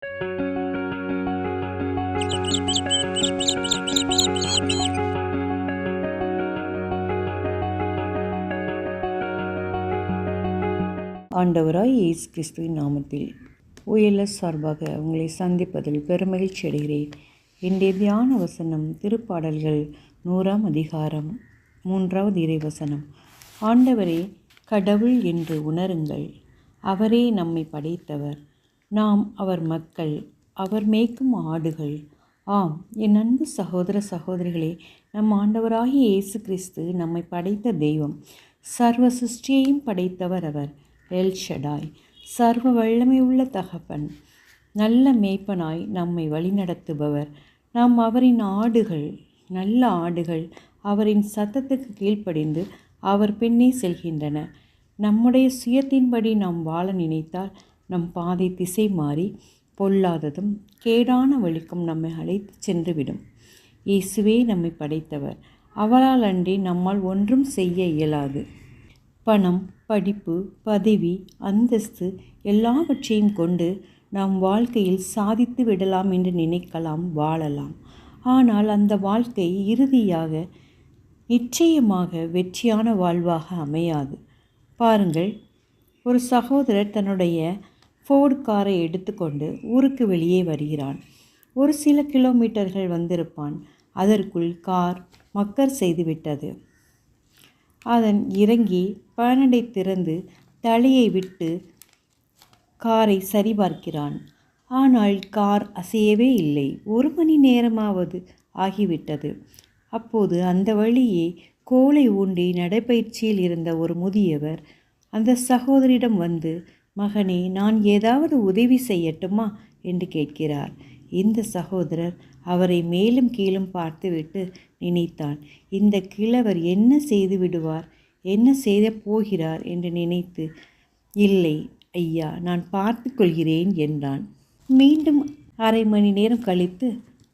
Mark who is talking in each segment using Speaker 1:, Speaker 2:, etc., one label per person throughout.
Speaker 1: ஆண்டவராய் இயேசு கிறிஸ்துவின் நாமத்தில் OLS சார்பாக உங்களை சந்திப்பதில் பெருமகிழ்ச்சி அடைகிறேன். இன்றைய தியான வசனம் திருப்பாடல்கள் 100ஆம் அதிகாரம் 3வது இறைவசனம். ஆண்டவரே கடவுள் என்று உணருங்கள், அவரே நம்மை படைத்தவர், நாம் அவர் மக்கள், அவர் மேய்க்கும் ஆடுகள். ஆம், என் அன்பு சகோதர சகோதரிகளே, நம் ஆண்டவராகிய இயேசு கிறிஸ்து நம்மை படைத்த தெய்வம். சர்வ சிருஷ்டியையும் படைத்தவர் அவர். எல் ஷடாய், சர்வ வல்லமை உள்ள தகப்பன், நல்ல மேய்ப்பனாய் நம்மை வழிநடத்துபவர். நாம் அவரின் ஆடுகள், நல்ல ஆடுகள். அவரின் சத்தத்துக்கு கீழ்ப்படிந்து அவர் பின்னே செல்கின்றன. நம்முடைய சுயத்தின்படி நாம் வாழ நினைத்தால் நம் பாதை திசை மாறி பொல்லாததும் கேடான வழிக்கும் நம்மை அழைத்து சென்றுவிடும். இயேசுவே நம்மை படைத்தவர். அவரால் அன்றி நம்மால் ஒன்றும் செய்ய இயலாது. பணம், படிப்பு, பதவி, அந்தஸ்து எல்லாவற்றையும் கொண்டு நாம் வாழ்க்கையில் சாதித்து விடலாம் என்று நினைக்கலாம், வாழலாம். ஆனால் அந்த வாழ்க்கை இறுதியாக நிச்சயமாக வெற்றியான வாழ்வாக அமையாது. பாருங்கள், ஒரு சகோதரர் தன்னுடைய ஃபோர்டு காரை எடுத்துக்கொண்டு ஊருக்கு வெளியே வருகிறான். ஒரு சில கிலோமீட்டர்கள் வந்திருப்பான். அதற்குள் கார் மக்கர் செய்துவிட்டது. அதன் இறங்கி பேனடை திறந்து தலையை விட்டு காரை சரிபார்க்கிறான். ஆனால் கார் அசையவே இல்லை. 1 மணி நேரமாவது ஆகிவிட்டது. அப்போது அந்த வழியே கோலை ஊன்றி நடைப்பயிற்சியில் இருந்த ஒரு முதியவர் அந்த சகோதரிடம் வந்து, மகனே, நான் ஏதாவது உதவி செய்யட்டுமா என்று கேட்கிறார். இந்த சகோதரர் அவரை மேலும் கீழும் பார்த்துவிட்டு நினைத்தான், இந்த கிழவர் என்ன செய்து விடுவார், என்ன செய்த போகிறார் என்று நினைத்து, இல்லை ஐயா, நான் பார்த்து கொள்கிறேன் என்றான். மீண்டும் 1/2 மணி நேரம் கழித்து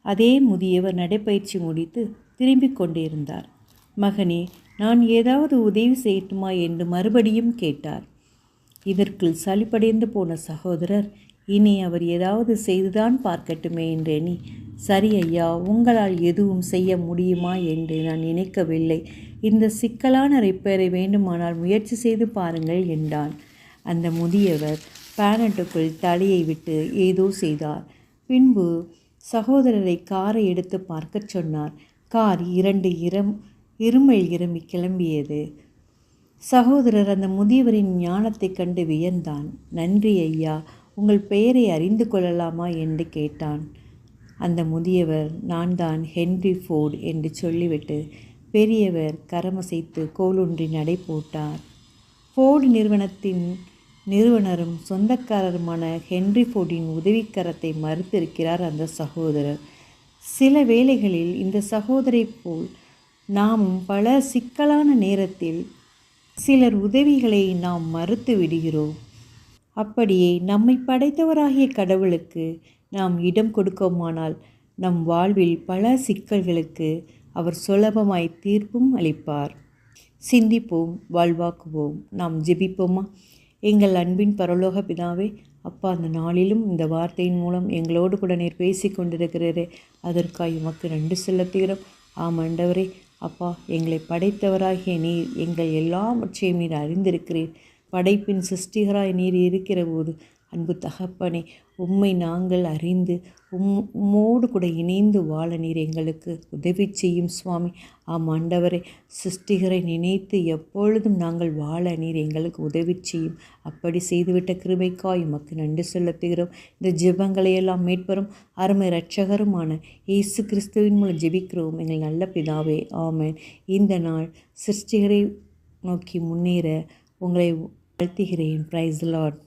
Speaker 1: அதே முதியவர் நடைப்பயிற்சி முடித்து திரும்பிக் கொண்டிருந்தார். மகனே, நான் ஏதாவது உதவி செய்யட்டுமா என்று மறுபடியும் கேட்டார். இதற்குள் சலிப்படைந்து போன சகோதரர், இனி அவர் ஏதாவது செய்துதான் பார்க்கட்டுமே என்று எண்ணி, சரி ஐயா, உங்களால் எதுவும் செய்ய முடியுமா என்று நான் நினைக்கவில்லை. இந்த சிக்கலான ரிப்பேரை வேண்டுமானால் முயற்சி செய்து பாருங்கள் என்றான். அந்த முதியவர் பேனட்டுக்குள் தலையை விட்டு ஏதோ செய்தார். பின்பு சகோதரரை காரை எடுத்து பார்க்க சொன்னார். கார் 2 இருமல் இரும்பி கிளம்பியது. சகோதரர் அந்த முதியவரின் ஞானத்தை கண்டு வியந்தான். நன்றி ஐயா, உங்கள் பெயரை அறிந்து கொள்ளலாமா என்று கேட்டான். அந்த முதியவர், நான் தான் ஹென்றி ஃபோர்டு என்று சொல்லிவிட்டு பெரியவர் கரமசைத்து கோலூன்றி நடை போட்டார். ஃபோர்டு நிறுவனத்தின் நிறுவனரும் சொந்தக்காரருமான ஹென்றி ஃபோர்டின் உதவிக்கரத்தை மறுத்திருக்கிறார் அந்த சகோதரர். சில வேளைகளில் இந்த சகோதரை போல் நாமும் பல சிக்கலான நேரத்தில் சிலர் உதவிகளை நாம் மறுத்து விடுகிறோம். அப்படியே நம்மை படைத்தவராகிய கடவுளுக்கு நாம் இடம் கொடுக்கோமானால் நம் வாழ்வில் பல சிக்கல்களுக்கு அவர் சுலபமாய் தீர்ப்பும் அளிப்பார். சிந்திப்போம், வாழ்வாக்குவோம். நாம் ஜெபிப்போமா? எங்கள் அன்பின் பரலோக பிதாவே, அப்பா, அந்த நாளிலும் இந்த வார்த்தையின் மூலம் எங்களோடு கூட நீர் பேசி கொண்டிருக்கிறீரே, அதற்காக உமக்கு நன்றி செலுத்துகிறோம். ஆண்டவரே, அப்பா, எங்களை படைத்தவராகிய நீர் எங்கள் எல்லாவற்றையும் நீர் அறிந்திருக்கிறீர். படைப்பின் சிருஷ்டிகராய் நீர் இருக்கிற போது அன்பு தகப்பனே, உம்மை நாங்கள் அறிந்து உம்மோடு கூட இணைந்து வாழ நீர் எங்களுக்கு உதவி செய்யும் சுவாமி. ஆண்டவரே, சிருஷ்டிகரை நினைத்து எப்பொழுதும் நாங்கள் வாழ நீர் எங்களுக்கு உதவி செய்யும். அப்படி செய்துவிட்ட கிருபைக்காய் உமக்கு நன்றி செலுத்துகிறோம். இந்த ஜெபங்களையெல்லாம் மீட்பரும் அருமை இரட்சகருமான இயேசு கிறிஸ்துவின் மூலம் ஜெபிக்கிறோம் எங்கள் நல்ல பிதாவே, ஆமென். இந்த நாள் சிருஷ்டிகரை நோக்கி முன்னேற உங்களை வாழ்த்துகிறேன். Praise the Lord.